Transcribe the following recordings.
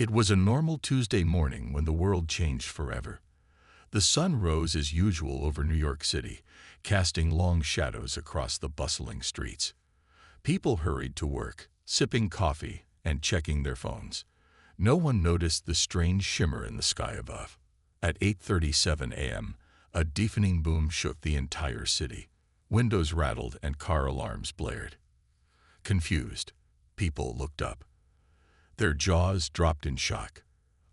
It was a normal Tuesday morning when the world changed forever. The sun rose as usual over New York City, casting long shadows across the bustling streets. People hurried to work, sipping coffee and checking their phones. No one noticed the strange shimmer in the sky above. At 8:37 a.m., a deafening boom shook the entire city. Windows rattled and car alarms blared. Confused, people looked up. Their jaws dropped in shock.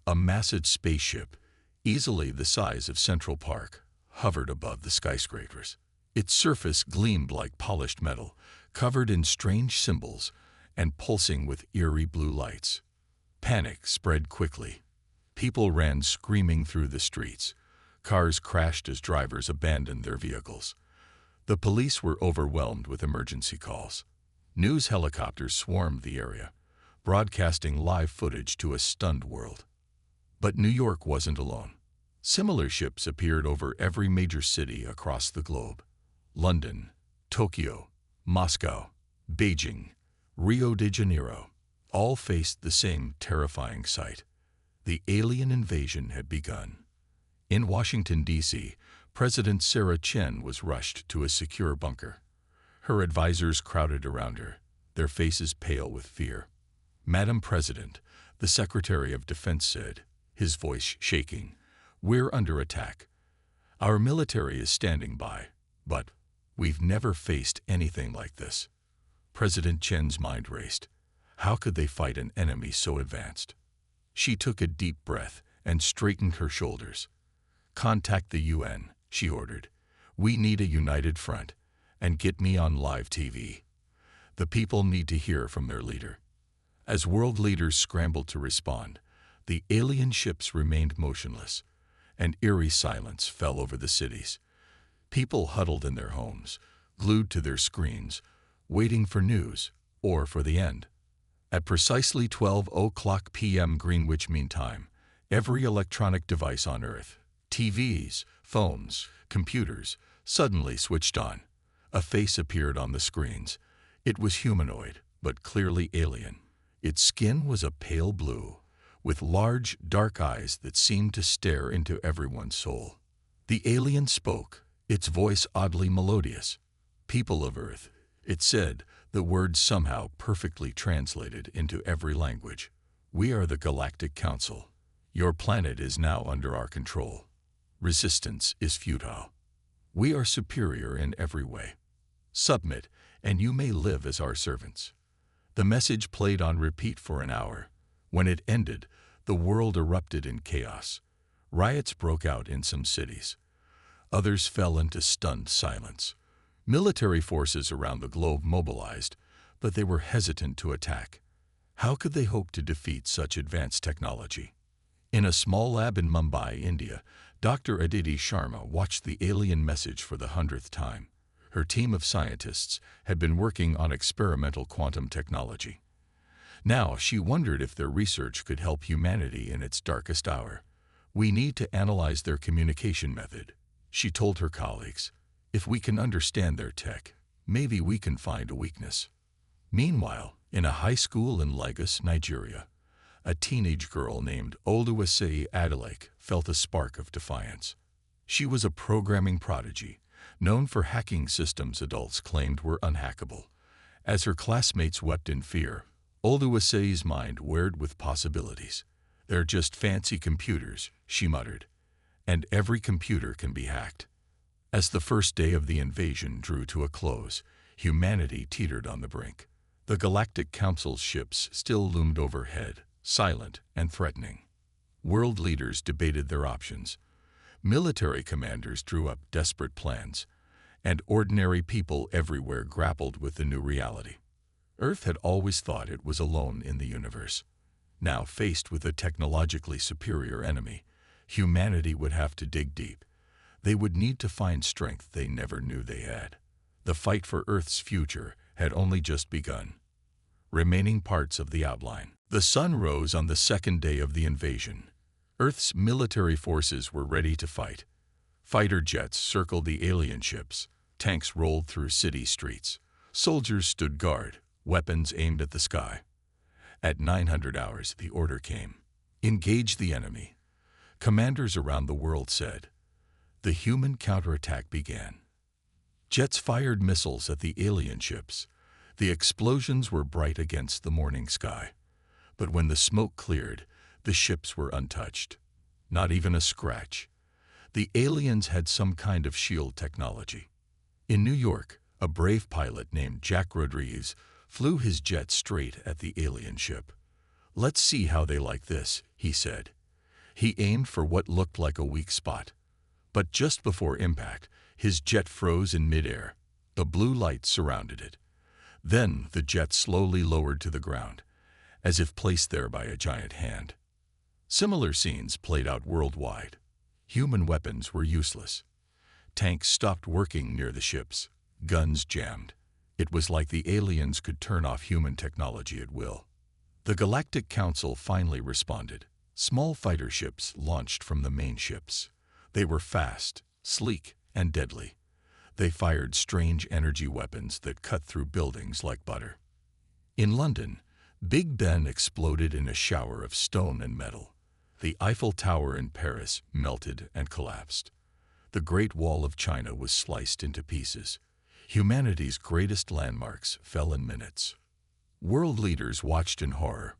A massive spaceship, easily the size of Central Park, hovered above the skyscrapers. Its surface gleamed like polished metal, covered in strange symbols and pulsing with eerie blue lights. Panic spread quickly. People ran screaming through the streets. Cars crashed as drivers abandoned their vehicles. The police were overwhelmed with emergency calls. News helicopters swarmed the area, broadcasting live footage to a stunned world. But New York wasn't alone. Similar ships appeared over every major city across the globe. London, Tokyo, Moscow, Beijing, Rio de Janeiro, all faced the same terrifying sight. The alien invasion had begun. In Washington, D.C., President Sarah Chen was rushed to a secure bunker. Her advisors crowded around her, their faces pale with fear. "Madam President," the Secretary of Defense said, his voice shaking, "we're under attack. Our military is standing by, but we've never faced anything like this." President Chen's mind raced. How could they fight an enemy so advanced? She took a deep breath and straightened her shoulders. "Contact the UN," she ordered. "We need a united front, and get me on live TV. The people need to hear from their leader." As world leaders scrambled to respond, the alien ships remained motionless. An eerie silence fell over the cities. People huddled in their homes, glued to their screens, waiting for news or for the end. At precisely 12:00 p.m. Greenwich Mean Time, every electronic device on Earth, TVs, phones, computers, suddenly switched on. A face appeared on the screens. It was humanoid, but clearly alien. Its skin was a pale blue, with large, dark eyes that seemed to stare into everyone's soul. The alien spoke, its voice oddly melodious. "People of Earth," it said, the words somehow perfectly translated into every language. "We are the Galactic Council. Your planet is now under our control. Resistance is futile. We are superior in every way. Submit, and you may live as our servants." The message played on repeat for an hour. When it ended, the world erupted in chaos. Riots broke out in some cities. Others fell into stunned silence. Military forces around the globe mobilized, but they were hesitant to attack. How could they hope to defeat such advanced technology? In a small lab in Mumbai, India, Dr. Aditi Sharma watched the alien message for the 100th time. Her team of scientists had been working on experimental quantum technology. Now she wondered if their research could help humanity in its darkest hour. "We need to analyze their communication method," she told her colleagues. "If we can understand their tech, maybe we can find a weakness." Meanwhile, in a high school in Lagos, Nigeria, a teenage girl named Oluwase Adeleke felt a spark of defiance. She was a programming prodigy, known for hacking systems adults claimed were unhackable. As her classmates wept in fear, Oluwase's mind whirred with possibilities. "They're just fancy computers," she muttered, "and every computer can be hacked." As the first day of the invasion drew to a close, humanity teetered on the brink. The Galactic Council's ships still loomed overhead, silent and threatening. World leaders debated their options. Military commanders drew up desperate plans, and ordinary people everywhere grappled with the new reality. Earth had always thought it was alone in the universe. Now, faced with a technologically superior enemy, humanity would have to dig deep. They would need to find strength they never knew they had. The fight for Earth's future had only just begun. Remaining parts of the outline. The sun rose on the second day of the invasion. Earth's military forces were ready to fight. Fighter jets circled the alien ships. Tanks rolled through city streets. Soldiers stood guard, weapons aimed at the sky. At 900 hours, the order came. Engage the enemy, commanders around the world said. The human counterattack began. Jets fired missiles at the alien ships. The explosions were bright against the morning sky. But when the smoke cleared, the ships were untouched. Not even a scratch. The aliens had some kind of shield technology. In New York, a brave pilot named Jack Rodriguez flew his jet straight at the alien ship. "Let's see how they like this," he said. He aimed for what looked like a weak spot. But just before impact, his jet froze in midair. The blue light surrounded it. Then the jet slowly lowered to the ground, as if placed there by a giant hand. Similar scenes played out worldwide. Human weapons were useless. Tanks stopped working near the ships. Guns jammed. It was like the aliens could turn off human technology at will. The Galactic Council finally responded. Small fighter ships launched from the main ships. They were fast, sleek, and deadly. They fired strange energy weapons that cut through buildings like butter. In London, Big Ben exploded in a shower of stone and metal. The Eiffel Tower in Paris melted and collapsed. The Great Wall of China was sliced into pieces. Humanity's greatest landmarks fell in minutes. World leaders watched in horror.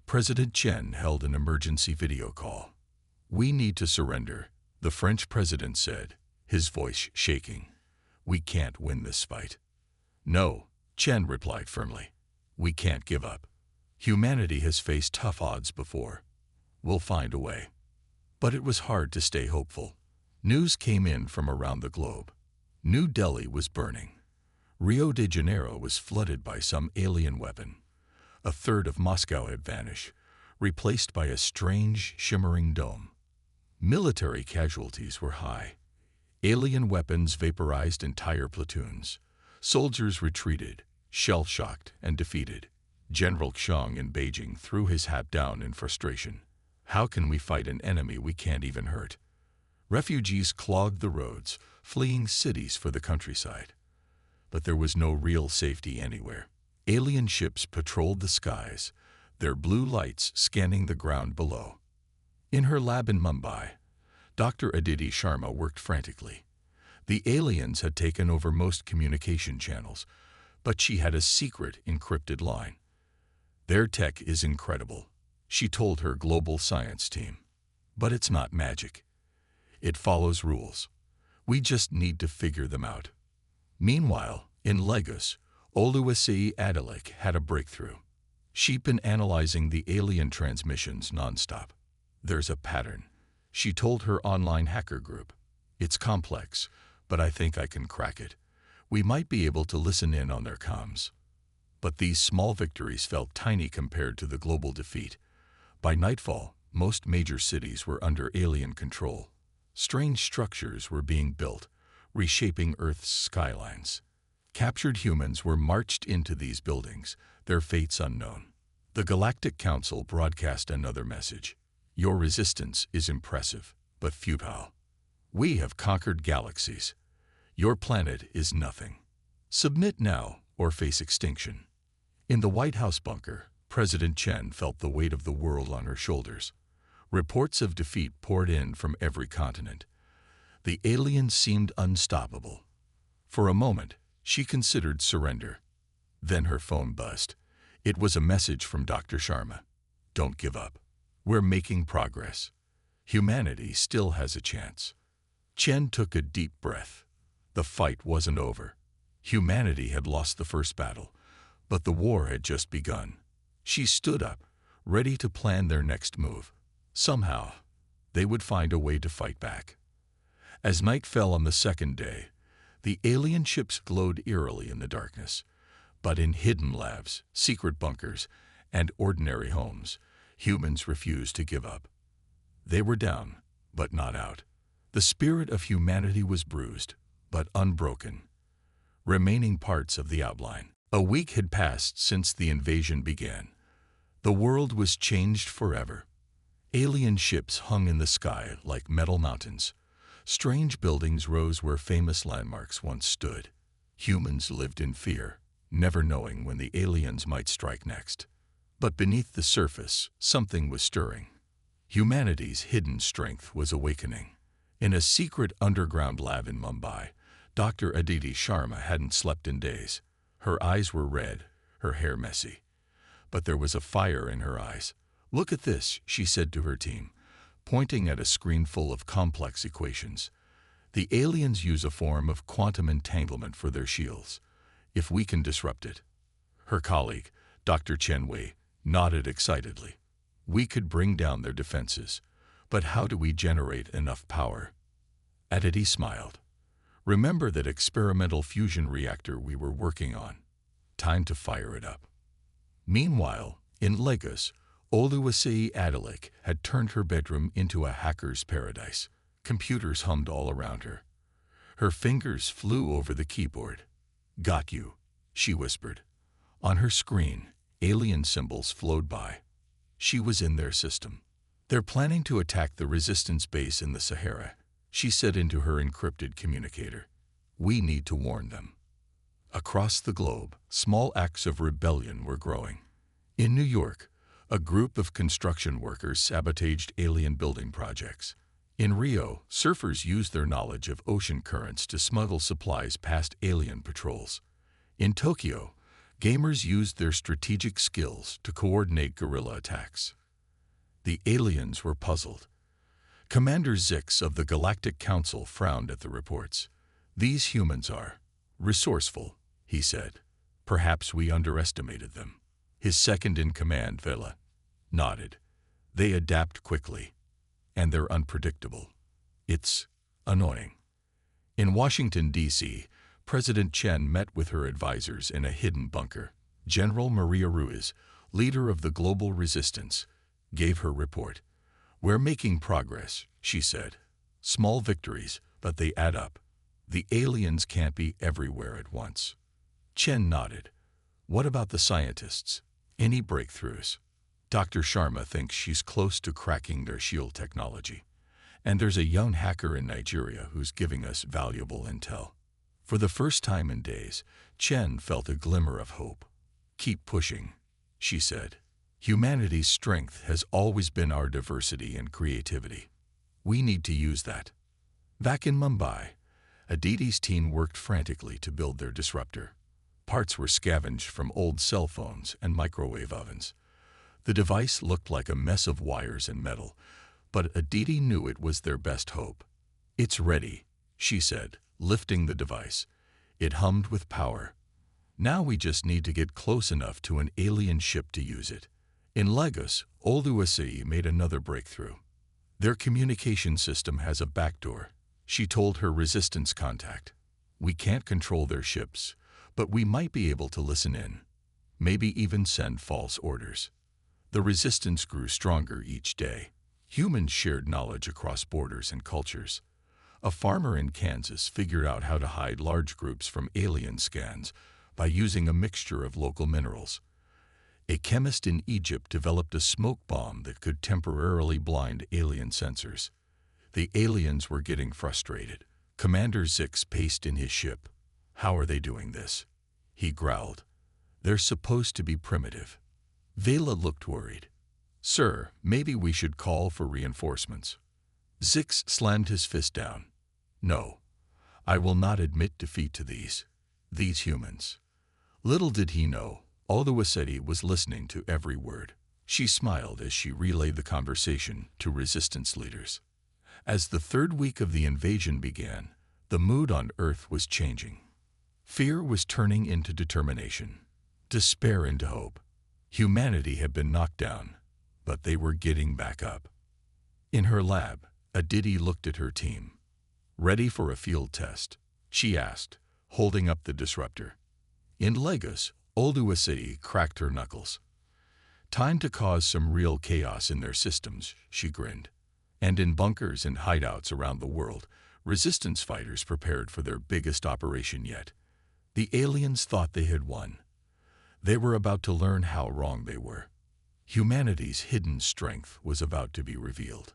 President Chen held an emergency video call. "We need to surrender," the French president said, his voice shaking. "We can't win this fight." "No," Chen replied firmly. "We can't give up. Humanity has faced tough odds before. We'll find a way." But it was hard to stay hopeful. News came in from around the globe. New Delhi was burning. Rio de Janeiro was flooded by some alien weapon. A third of Moscow had vanished, replaced by a strange, shimmering dome. Military casualties were high. Alien weapons vaporized entire platoons. Soldiers retreated, shell-shocked and defeated. General Xiang in Beijing threw his hat down in frustration. "How can we fight an enemy we can't even hurt?" Refugees clogged the roads, fleeing cities for the countryside. But there was no real safety anywhere. Alien ships patrolled the skies, their blue lights scanning the ground below. In her lab in Mumbai, Dr. Aditi Sharma worked frantically. The aliens had taken over most communication channels, but she had a secret encrypted line. "Their tech is incredible," she told her global science team. "But it's not magic. It follows rules. We just need to figure them out." Meanwhile, in Lagos, Oluwase Adeleke had a breakthrough. She'd been analyzing the alien transmissions nonstop. "There's a pattern," she told her online hacker group. "It's complex, but I think I can crack it. We might be able to listen in on their comms." But these small victories felt tiny compared to the global defeat. By nightfall, most major cities were under alien control. Strange structures were being built, reshaping Earth's skylines. Captured humans were marched into these buildings, their fates unknown. The Galactic Council broadcast another message. "Your resistance is impressive, but futile. We have conquered galaxies. Your planet is nothing. Submit now or face extinction." In the White House bunker, President Chen felt the weight of the world on her shoulders. Reports of defeat poured in from every continent. The aliens seemed unstoppable. For a moment, she considered surrender. Then her phone buzzed. It was a message from Dr. Sharma. "Don't give up. We're making progress. Humanity still has a chance." Chen took a deep breath. The fight wasn't over. Humanity had lost the first battle, but the war had just begun. She stood up, ready to plan their next move. Somehow, they would find a way to fight back. As night fell on the second day, the alien ships glowed eerily in the darkness. But in hidden labs, secret bunkers, and ordinary homes, humans refused to give up. They were down, but not out. The spirit of humanity was bruised, but unbroken. Remaining parts of the outline. A week had passed since the invasion began. The world was changed forever. Alien ships hung in the sky like metal mountains. Strange buildings rose where famous landmarks once stood. Humans lived in fear, never knowing when the aliens might strike next. But beneath the surface, something was stirring. Humanity's hidden strength was awakening. In a secret underground lab in Mumbai, Dr. Aditi Sharma hadn't slept in days. Her eyes were red, her hair messy. But there was a fire in her eyes. "Look at this," she said to her team, pointing at a screen full of complex equations. "The aliens use a form of quantum entanglement for their shields. If we can disrupt it." Her colleague, Dr. Chen Wei, nodded excitedly. "We could bring down their defenses. But how do we generate enough power?" Aditi smiled. "Remember that experimental fusion reactor we were working on? Time to fire it up." Meanwhile, in Lagos, Oluwase Adeleke had turned her bedroom into a hacker's paradise. Computers hummed all around her. Her fingers flew over the keyboard. "Got you," she whispered. On her screen, alien symbols flowed by. She was in their system. "They're planning to attack the resistance base in the Sahara," she said into her encrypted communicator. "We need to warn them." Across the globe, small acts of rebellion were growing. In New York, a group of construction workers sabotaged alien building projects. In Rio, surfers used their knowledge of ocean currents to smuggle supplies past alien patrols. In Tokyo, gamers used their strategic skills to coordinate guerrilla attacks. The aliens were puzzled. Commander Zix of the Galactic Council frowned at the reports. "These humans are resourceful," he said. "Perhaps we underestimated them." His second-in-command, Vela, nodded. "They adapt quickly, and they're unpredictable. It's annoying." In Washington, D.C., President Chen met with her advisors in a hidden bunker. General Maria Ruiz, leader of the global resistance, gave her report. "We're making progress," she said. "Small victories, but they add up. The aliens can't be everywhere at once." Chen nodded. "What about the scientists? Any breakthroughs?" "Dr. Sharma thinks she's close to cracking their shield technology. And there's a young hacker in Nigeria who's giving us valuable intel." For the first time in days, Chen felt a glimmer of hope. "Keep pushing," she said. "Humanity's strength has always been our diversity and creativity. We need to use that." Back in Mumbai, Aditi's team worked frantically to build their disruptor. Parts were scavenged from old cell phones and microwave ovens. The device looked like a mess of wires and metal, but Aditi knew it was their best hope. "It's ready," she said, lifting the device. It hummed with power. "Now we just need to get close enough to an alien ship to use it." In Lagos, Oluwase made another breakthrough. "Their communication system has a backdoor," she told her resistance contact. "We can't control their ships, but we might be able to listen in, maybe even send false orders." The resistance grew stronger each day. Humans shared knowledge across borders and cultures. A farmer in Kansas figured out how to hide large groups from alien scans by using a mixture of local minerals. A chemist in Egypt developed a smoke bomb that could temporarily blind alien sensors. The aliens were getting frustrated. Commander Zix paced in his ship. "How are they doing this?" he growled. "They're supposed to be primitive." Vela looked worried. "Sir, maybe we should call for reinforcements." Zix slammed his fist down. "No, I will not admit defeat to these humans." Little did he know, Oluwase was listening to every word. She smiled as she relayed the conversation to resistance leaders. As the third week of the invasion began, the mood on Earth was changing. Fear was turning into determination, despair into hope. Humanity had been knocked down, but they were getting back up. In her lab, Aditi looked at her team. "Ready for a field test?" she asked, holding up the disruptor. In Lagos, Oluwase cracked her knuckles. "Time to cause some real chaos in their systems," she grinned. And in bunkers and hideouts around the world, resistance fighters prepared for their biggest operation yet. The aliens thought they had won. They were about to learn how wrong they were. Humanity's hidden strength was about to be revealed.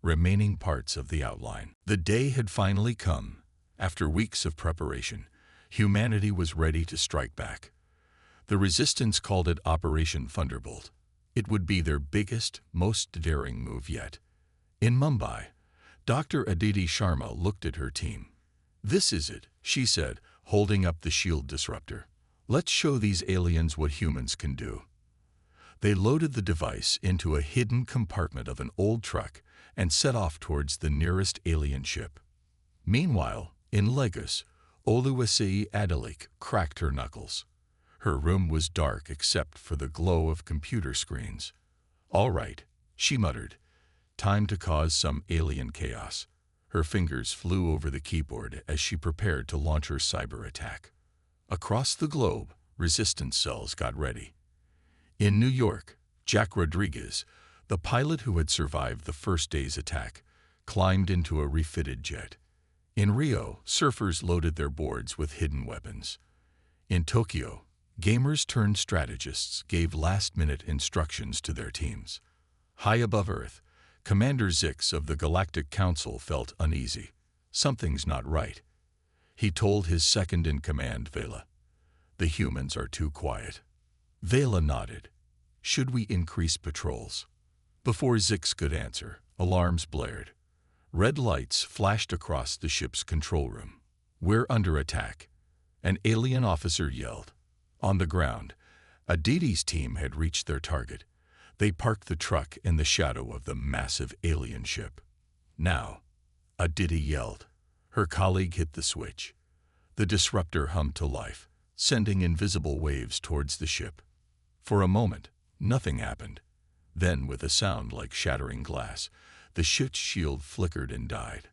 Remaining parts of the outline. The day had finally come. After weeks of preparation, humanity was ready to strike back. The resistance called it Operation Thunderbolt. It would be their biggest, most daring move yet. In Mumbai, Dr. Aditi Sharma looked at her team. "This is it," she said, holding up the shield disruptor. "Let's show these aliens what humans can do." They loaded the device into a hidden compartment of an old truck and set off towards the nearest alien ship. Meanwhile, in Lagos, Oluwase Adelik cracked her knuckles. Her room was dark except for the glow of computer screens. "All right," she muttered. "Time to cause some alien chaos." Her fingers flew over the keyboard as she prepared to launch her cyber attack. Across the globe, resistance cells got ready. In New York, Jack Rodriguez, the pilot who had survived the first day's attack, climbed into a refitted jet. In Rio, surfers loaded their boards with hidden weapons. In Tokyo, gamers turned strategists gave last-minute instructions to their teams. High above Earth, Commander Zix of the Galactic Council felt uneasy. Something's not right. He told his second-in-command, Vela. "The humans are too quiet." Vela nodded. "Should we increase patrols?" Before Zix could answer, alarms blared. Red lights flashed across the ship's control room. "We're under attack," an alien officer yelled. On the ground, Aditi's team had reached their target. They parked the truck in the shadow of the massive alien ship. "Now," Aditi yelled. Her colleague hit the switch. The disruptor hummed to life, sending invisible waves towards the ship. For a moment, nothing happened. Then, with a sound like shattering glass, the ship's shield flickered and died.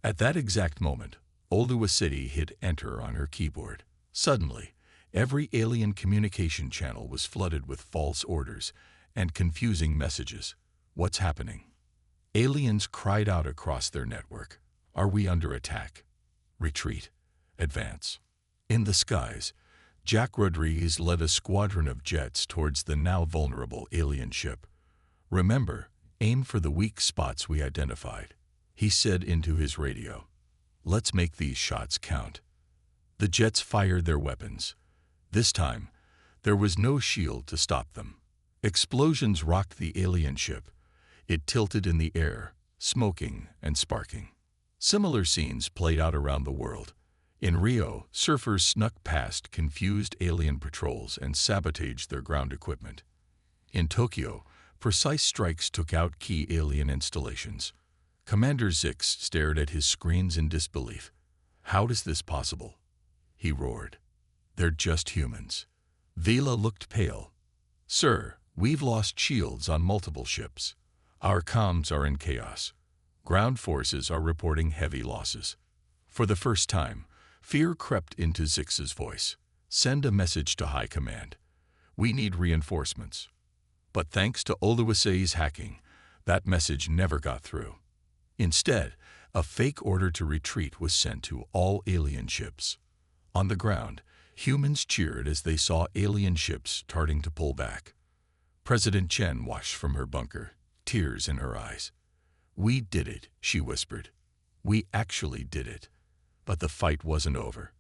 At that exact moment, Oluwase hit enter on her keyboard. Suddenly, every alien communication channel was flooded with false orders and confusing messages. "What's happening?" Aliens cried out across their network. "Are we under attack? Retreat. Advance." In the skies, Jack Rodriguez led a squadron of jets towards the now vulnerable alien ship. "Remember, aim for the weak spots we identified," he said into his radio. "Let's make these shots count." The jets fired their weapons. This time, there was no shield to stop them. Explosions rocked the alien ship. It tilted in the air, smoking and sparking. Similar scenes played out around the world. In Rio, surfers snuck past confused alien patrols and sabotaged their ground equipment. In Tokyo, precise strikes took out key alien installations. Commander Zix stared at his screens in disbelief. "How is this possible?" he roared. "They're just humans." Vela looked pale. "Sir, we've lost shields on multiple ships. Our comms are in chaos. Ground forces are reporting heavy losses." For the first time, fear crept into Zix's voice. "Send a message to High Command. We need reinforcements." But thanks to Oluwase's hacking, that message never got through. Instead, a fake order to retreat was sent to all alien ships. On the ground, humans cheered as they saw alien ships starting to pull back. President Chen watched from her bunker, tears in her eyes. "We did it," she whispered. "We actually did it." But the fight wasn't over.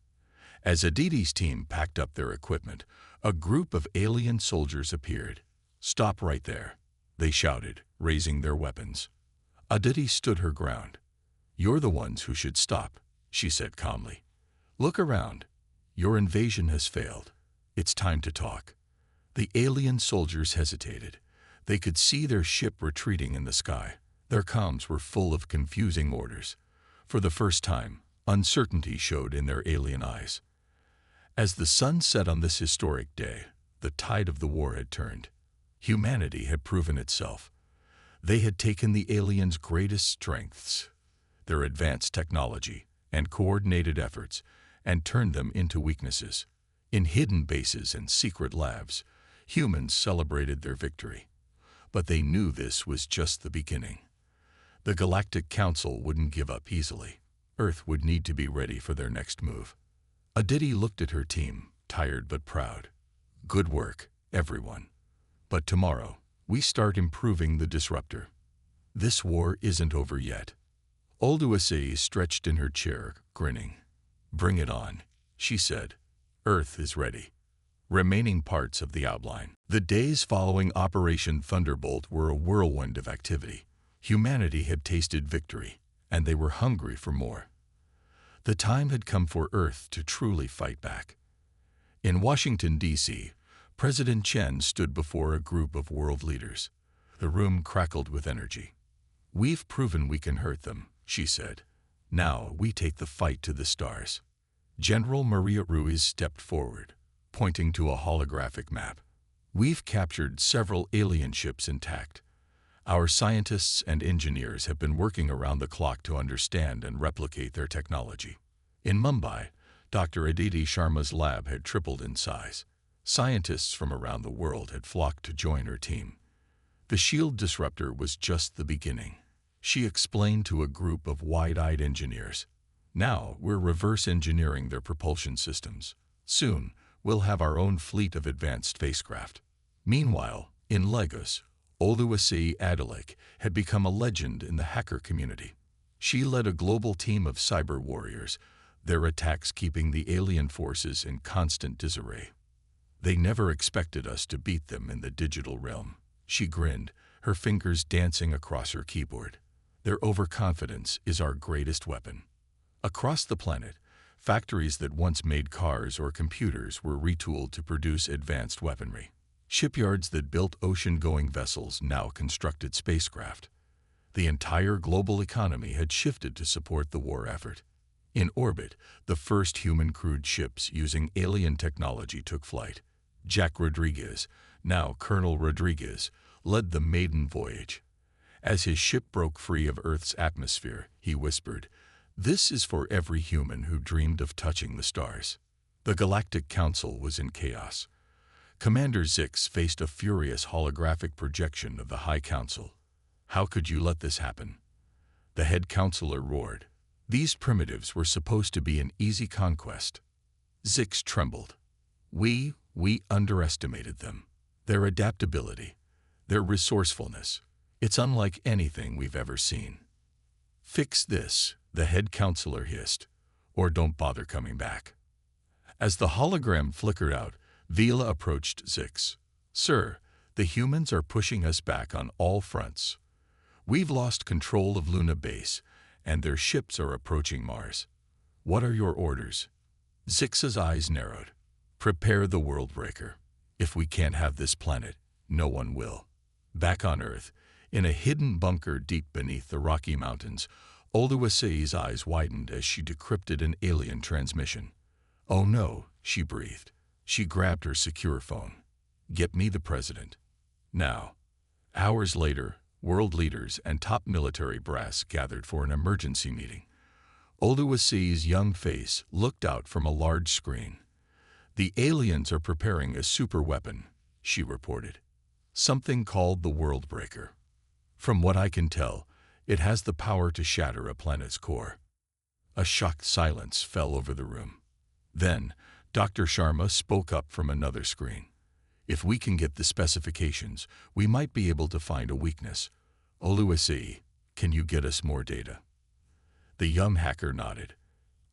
As Aditi's team packed up their equipment, a group of alien soldiers appeared. "Stop right there," they shouted, raising their weapons. Aditi stood her ground. "You're the ones who should stop," she said calmly. "Look around. Your invasion has failed. It's time to talk." The alien soldiers hesitated. They could see their ship retreating in the sky. Their comms were full of confusing orders. For the first time, uncertainty showed in their alien eyes. As the sun set on this historic day, the tide of the war had turned. Humanity had proven itself. They had taken the aliens' greatest strengths, their advanced technology and coordinated efforts, and turned them into weaknesses. In hidden bases and secret labs, humans celebrated their victory. But they knew this was just the beginning. The Galactic Council wouldn't give up easily. Earth would need to be ready for their next move. Aditi looked at her team, tired but proud. "Good work, everyone. But tomorrow, we start improving the disruptor. This war isn't over yet." Oluwase stretched in her chair, grinning. "Bring it on," she said. "Earth is ready." remaining parts of the outline. The days following Operation Thunderbolt were a whirlwind of activity. Humanity had tasted victory, and they were hungry for more. The time had come for Earth to truly fight back. In Washington, D.C., President Chen stood before a group of world leaders. The room crackled with energy. "We've proven we can hurt them," she said. "Now we take the fight to the stars." General Maria Ruiz stepped forward, pointing to a holographic map. "We've captured several alien ships intact. Our scientists and engineers have been working around the clock to understand and replicate their technology." In Mumbai, Dr. Aditi Sharma's lab had tripled in size. Scientists from around the world had flocked to join her team. The shield disruptor was just the beginning. She explained to a group of wide-eyed engineers. "Now we're reverse engineering their propulsion systems. Soon, we'll have our own fleet of advanced spacecraft." Meanwhile, in Lagos, Oluwase Adeleke had become a legend in the hacker community. She led a global team of cyber warriors, their attacks keeping the alien forces in constant disarray. "They never expected us to beat them in the digital realm," she grinned, her fingers dancing across her keyboard. "Their overconfidence is our greatest weapon." Across the planet, factories that once made cars or computers were retooled to produce advanced weaponry. Shipyards that built ocean-going vessels now constructed spacecraft. The entire global economy had shifted to support the war effort. In orbit, the first human-crewed ships using alien technology took flight. Jack Rodriguez, now Colonel Rodriguez, led the maiden voyage. As his ship broke free of Earth's atmosphere, he whispered, "This is for every human who dreamed of touching the stars." The Galactic Council was in chaos. Commander Zix faced a furious holographic projection of the High Council. "How could you let this happen?" The head counselor roared. "These primitives were supposed to be an easy conquest." Zix trembled. We underestimated them. Their adaptability, their resourcefulness. It's unlike anything we've ever seen." "Fix this," the head counselor hissed, "or don't bother coming back." As the hologram flickered out, Vila approached Zix. "Sir, the humans are pushing us back on all fronts. We've lost control of Luna Base, and their ships are approaching Mars. What are your orders?" Zix's eyes narrowed. "Prepare the Worldbreaker. If we can't have this planet, no one will." Back on Earth, in a hidden bunker deep beneath the Rocky Mountains, Oluwase's eyes widened as she decrypted an alien transmission. "Oh no," she breathed. She grabbed her secure phone. "Get me the president. Now." Hours later, world leaders and top military brass gathered for an emergency meeting. Oluwase's young face looked out from a large screen. "The aliens are preparing a super weapon," she reported. "Something called the Worldbreaker. From what I can tell, it has the power to shatter a planet's core." A shocked silence fell over the room. Then, Dr. Sharma spoke up from another screen. "If we can get the specifications, we might be able to find a weakness. Oluwase, can you get us more data?" The young hacker nodded.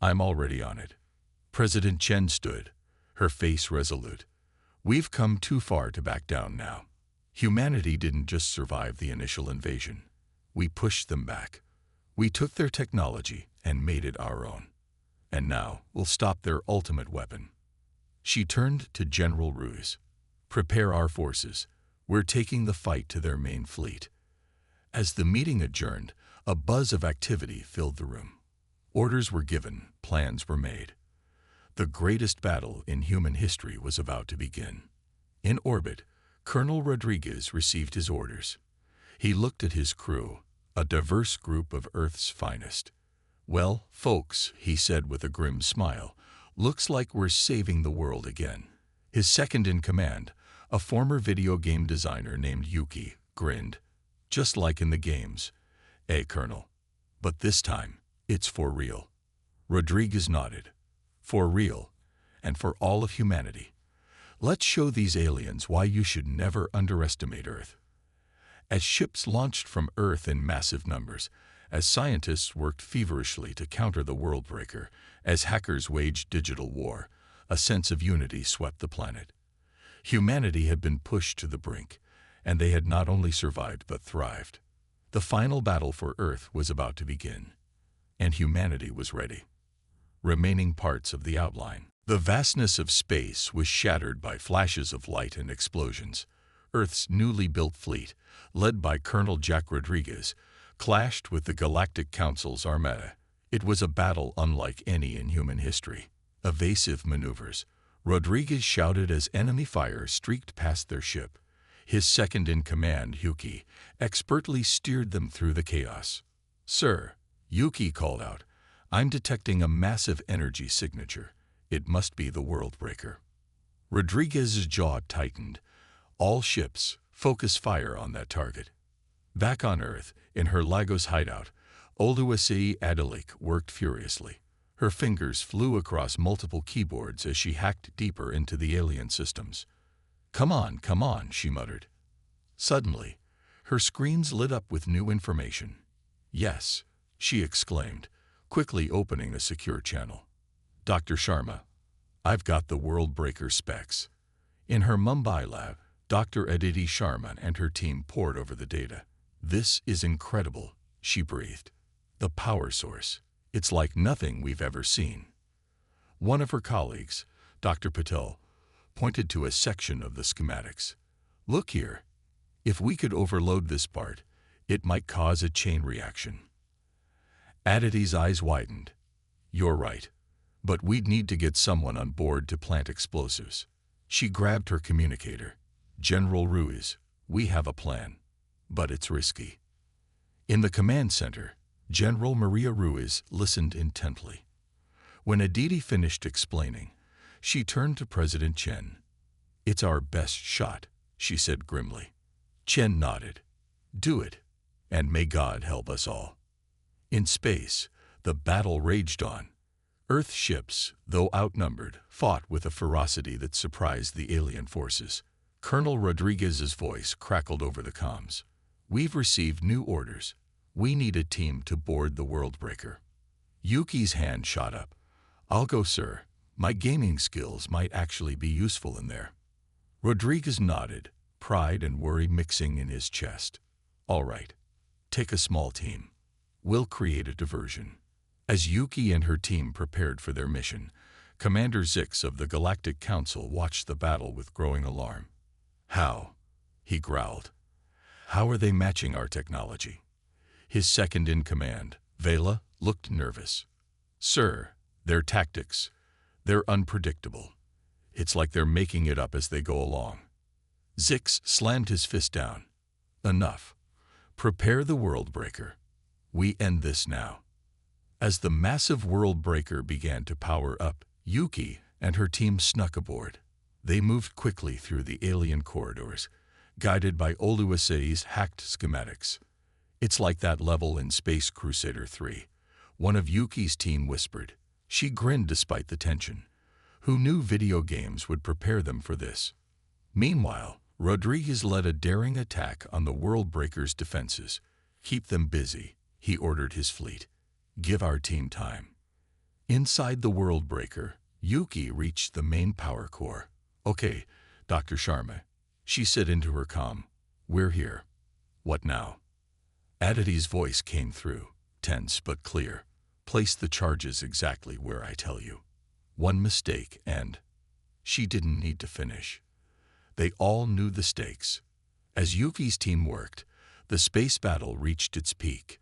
"I'm already on it." President Chen stood, her face resolute. "We've come too far to back down now. Humanity didn't just survive the initial invasion. We pushed them back. We took their technology and made it our own. And now we'll stop their ultimate weapon." She turned to General Ruiz. "Prepare our forces. We're taking the fight to their main fleet." As the meeting adjourned, a buzz of activity filled the room. Orders were given, plans were made. The greatest battle in human history was about to begin. In orbit, Colonel Rodriguez received his orders. He looked at his crew, a diverse group of Earth's finest. "Well, folks," he said with a grim smile, "looks like we're saving the world again." His second-in-command, a former video game designer named Yuki, grinned. "Just like in the games. Colonel. But this time, it's for real." Rodriguez nodded. "For real, and for all of humanity. Let's show these aliens why you should never underestimate Earth." As ships launched from Earth in massive numbers, as scientists worked feverishly to counter the Worldbreaker, as hackers waged digital war, a sense of unity swept the planet. Humanity had been pushed to the brink, and they had not only survived but thrived. The final battle for Earth was about to begin, and humanity was ready. Remaining parts of the outline. The vastness of space was shattered by flashes of light and explosions. Earth's newly built fleet, led by Colonel Jack Rodriguez, clashed with the Galactic Council's armada. It was a battle unlike any in human history. Evasive maneuvers. Rodriguez shouted as enemy fire streaked past their ship. His second-in-command, Yuki, expertly steered them through the chaos. "Sir," Yuki called out, "I'm detecting a massive energy signature. It must be the Worldbreaker." Rodriguez's jaw tightened. "All ships, focus fire on that target." Back on Earth, in her Lagos hideout, Oluwase Adelik worked furiously. Her fingers flew across multiple keyboards as she hacked deeper into the alien systems. Come on," she muttered. Suddenly, her screens lit up with new information. "Yes," she exclaimed, quickly opening a secure channel. "Dr. Sharma, I've got the Worldbreaker specs." In her Mumbai lab, Dr. Aditi Sharma and her team pored over the data. "This is incredible," she breathed. "The power source. It's like nothing we've ever seen." One of her colleagues, Dr. Patel, pointed to a section of the schematics. "Look here. If we could overload this part, it might cause a chain reaction." Aditi's eyes widened. "You're right. But we'd need to get someone on board to plant explosives." She grabbed her communicator. "General Ruiz, we have a plan, but it's risky." In the command center, General Maria Ruiz listened intently. When Aditi finished explaining, she turned to President Chen. "It's our best shot," she said grimly. Chen nodded. "Do it, and may God help us all." In space, the battle raged on. Earth ships, though outnumbered, fought with a ferocity that surprised the alien forces. Colonel Rodriguez's voice crackled over the comms. "We've received new orders. We need a team to board the Worldbreaker." Yuki's hand shot up. "I'll go, sir. My gaming skills might actually be useful in there." Rodriguez nodded, pride and worry mixing in his chest. "All right. Take a small team. We'll create a diversion." As Yuki and her team prepared for their mission, Commander Zix of the Galactic Council watched the battle with growing alarm. "How?" he growled. "How are they matching our technology?" His second-in-command, Vela, looked nervous. "Sir, their tactics, they're unpredictable. It's like they're making it up as they go along." Zix slammed his fist down. "Enough. Prepare the Worldbreaker. We end this now." As the massive Worldbreaker began to power up, Yuki and her team snuck aboard. They moved quickly through the alien corridors, guided by Oluwase's hacked schematics. "It's like that level in Space Crusader 3, one of Yuki's team whispered. She grinned despite the tension. Who knew video games would prepare them for this? Meanwhile, Rodriguez led a daring attack on the Worldbreaker's defenses. "Keep them busy," he ordered his fleet. "Give our team time." Inside the Worldbreaker, Yuki reached the main power core. "Okay, Dr. Sharma," she said into her comm. "We're here. What now?" Aditi's voice came through, tense but clear. "Place the charges exactly where I tell you. One mistake and—" She didn't need to finish. They all knew the stakes. As Yuki's team worked, the space battle reached its peak.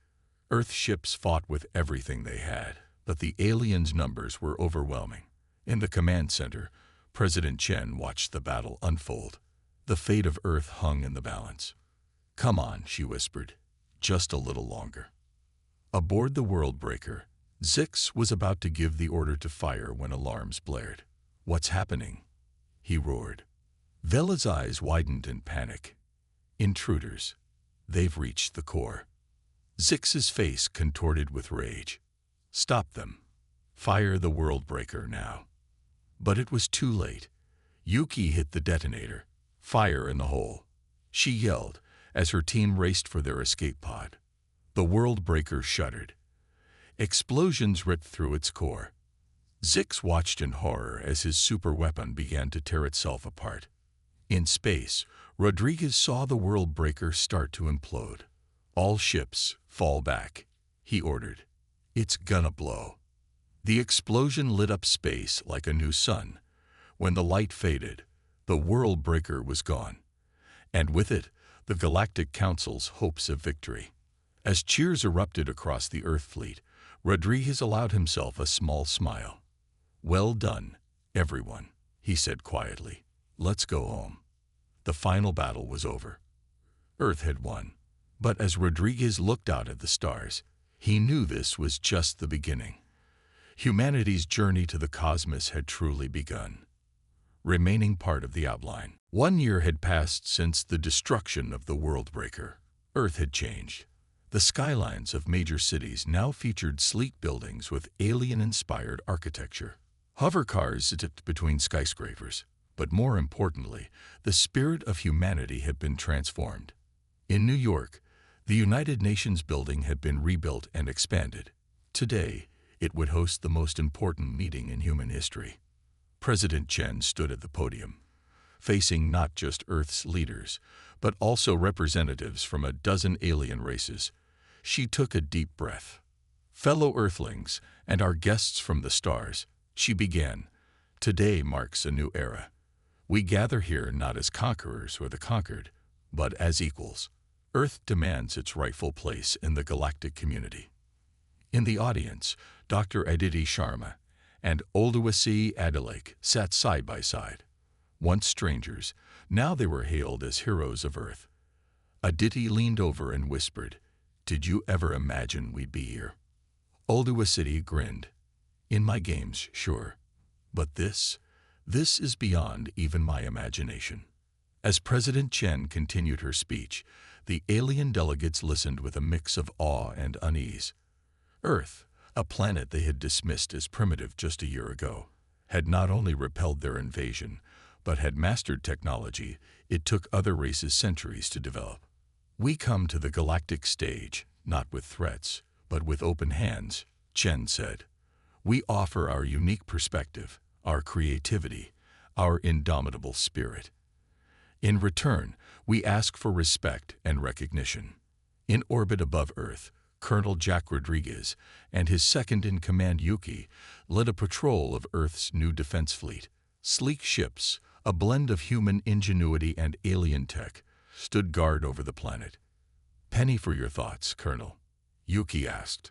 Earth ships fought with everything they had, but the aliens' numbers were overwhelming. In the command center, President Chen watched the battle unfold. The fate of Earth hung in the balance. "Come on," she whispered. "Just a little longer." Aboard the Worldbreaker, Zix was about to give the order to fire when alarms blared. "What's happening?" he roared. Vela's eyes widened in panic. "Intruders. They've reached the core." Zix's face contorted with rage. "Stop them. Fire the Worldbreaker now." But it was too late. Yuki hit the detonator. "Fire in the hole," she yelled as her team raced for their escape pod. The Worldbreaker shuddered. Explosions ripped through its core. Zix watched in horror as his superweapon began to tear itself apart. In space, Rodriguez saw the world breaker start to implode. "All ships, fall back," he ordered. "It's gonna blow." The explosion lit up space like a new sun. When the light faded, the world breaker was gone, and with it, the Galactic Council's hopes of victory. As cheers erupted across the Earth fleet, Rodriguez allowed himself a small smile. "Well done, everyone," he said quietly. "Let's go home." The final battle was over. Earth had won. But as Rodriguez looked out at the stars, he knew this was just the beginning. Humanity's journey to the cosmos had truly begun. Remaining part of the outline. 1 year had passed since the destruction of the world breaker. Earth had changed. The skylines of major cities now featured sleek buildings with alien-inspired architecture. Hover cars zipped between skyscrapers, but more importantly, the spirit of humanity had been transformed. In New York, the United Nations building had been rebuilt and expanded. Today, it would host the most important meeting in human history. President Chen stood at the podium, facing not just Earth's leaders, but also representatives from a dozen alien races. She took a deep breath. "Fellow Earthlings and our guests from the stars," she began, "today marks a new era. We gather here not as conquerors or the conquered, but as equals. Earth demands its rightful place in the galactic community." In the audience, Dr. Aditi Sharma and Oluwase Adeleke sat side by side. Once strangers, now they were hailed as heroes of Earth. Aditi leaned over and whispered, "Did you ever imagine we'd be here?" Oluwase grinned. "In my games, sure. But this is beyond even my imagination." As President Chen continued her speech, the alien delegates listened with a mix of awe and unease. Earth, a planet they had dismissed as primitive just a year ago, had not only repelled their invasion, but had mastered technology it took other races centuries to develop. "We come to the galactic stage, not with threats, but with open hands," Chen said. "We offer our unique perspective, our creativity, our indomitable spirit. In return, we ask for respect and recognition." In orbit above Earth, Colonel Jack Rodriguez and his second-in-command Yuki led a patrol of Earth's new defense fleet. Sleek ships, a blend of human ingenuity and alien tech, stood guard over the planet. "Penny for your thoughts, Colonel," Yuki asked.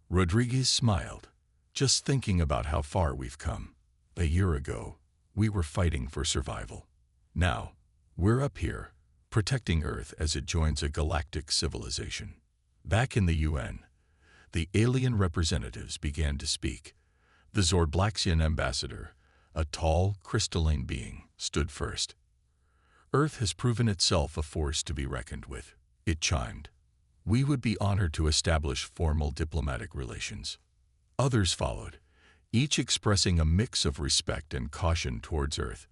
Rodriguez smiled. "Just thinking about how far we've come. A year ago, we were fighting for survival. Now, we're up here, protecting Earth as it joins a galactic civilization." Back in the UN, the alien representatives began to speak. The Zordblaxian ambassador, a tall, crystalline being, stood first. "Earth has proven itself a force to be reckoned with," it chimed. "We would be honored to establish formal diplomatic relations." Others followed, each expressing a mix of respect and caution towards Earth.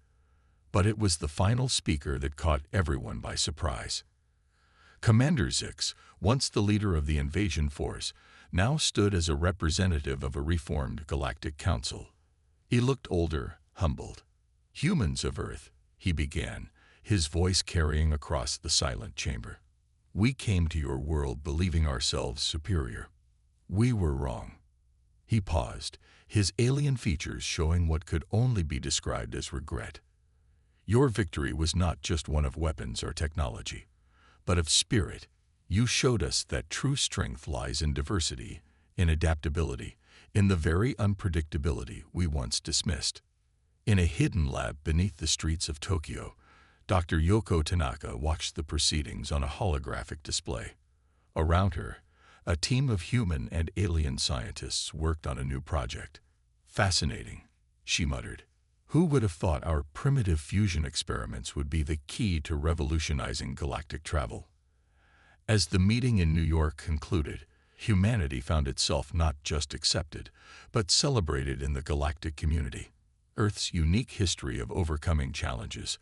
But it was the final speaker that caught everyone by surprise. Commander Zix, once the leader of the invasion force, now stood as a representative of a reformed Galactic Council. He looked older, humbled. "Humans of Earth," he began, his voice carrying across the silent chamber. "We came to your world believing ourselves superior. We were wrong." He paused, his alien features showing what could only be described as regret. "Your victory was not just one of weapons or technology, but of spirit. You showed us that true strength lies in diversity, in adaptability, in the very unpredictability we once dismissed." In a hidden lab beneath the streets of Tokyo, Dr. Yoko Tanaka watched the proceedings on a holographic display. Around her, a team of human and alien scientists worked on a new project. "Fascinating," she muttered. "Who would have thought our primitive fusion experiments would be the key to revolutionizing galactic travel?" As the meeting in New York concluded, humanity found itself not just accepted, but celebrated in the galactic community. Earth's unique history of overcoming challenges,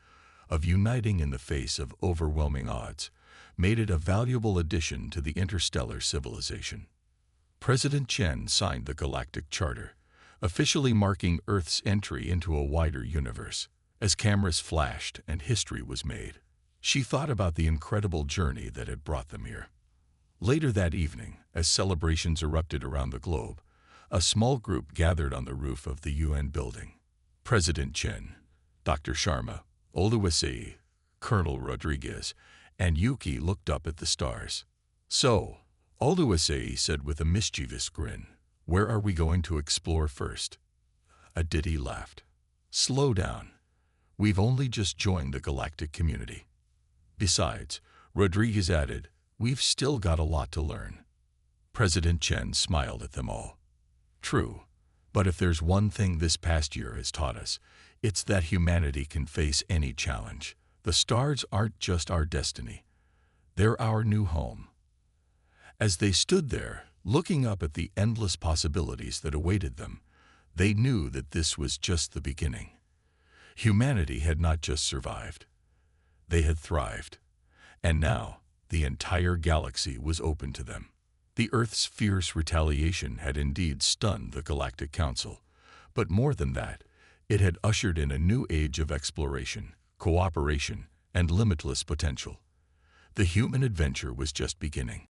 of uniting in the face of overwhelming odds, made it a valuable addition to the interstellar civilization. President Chen signed the Galactic Charter, officially marking Earth's entry into a wider universe. As cameras flashed and history was made, she thought about the incredible journey that had brought them here. Later that evening, as celebrations erupted around the globe, a small group gathered on the roof of the UN building. President Chen, Dr. Sharma, Oluwaseyi, Colonel Rodriguez, and Yuki looked up at the stars. "So," Oluwaseyi said with a mischievous grin, "where are we going to explore first?" Aditi laughed. "Slow down. We've only just joined the galactic community. Besides," Rodriguez added, "we've still got a lot to learn." President Chen smiled at them all. "True, but if there's one thing this past year has taught us, it's that humanity can face any challenge. The stars aren't just our destiny. They're our new home." As they stood there, looking up at the endless possibilities that awaited them, they knew that this was just the beginning. Humanity had not just survived. They had thrived. And now, the entire galaxy was open to them. The Earth's fierce retaliation had indeed stunned the Galactic Council. But more than that, it had ushered in a new age of exploration, cooperation, and limitless potential. The human adventure was just beginning.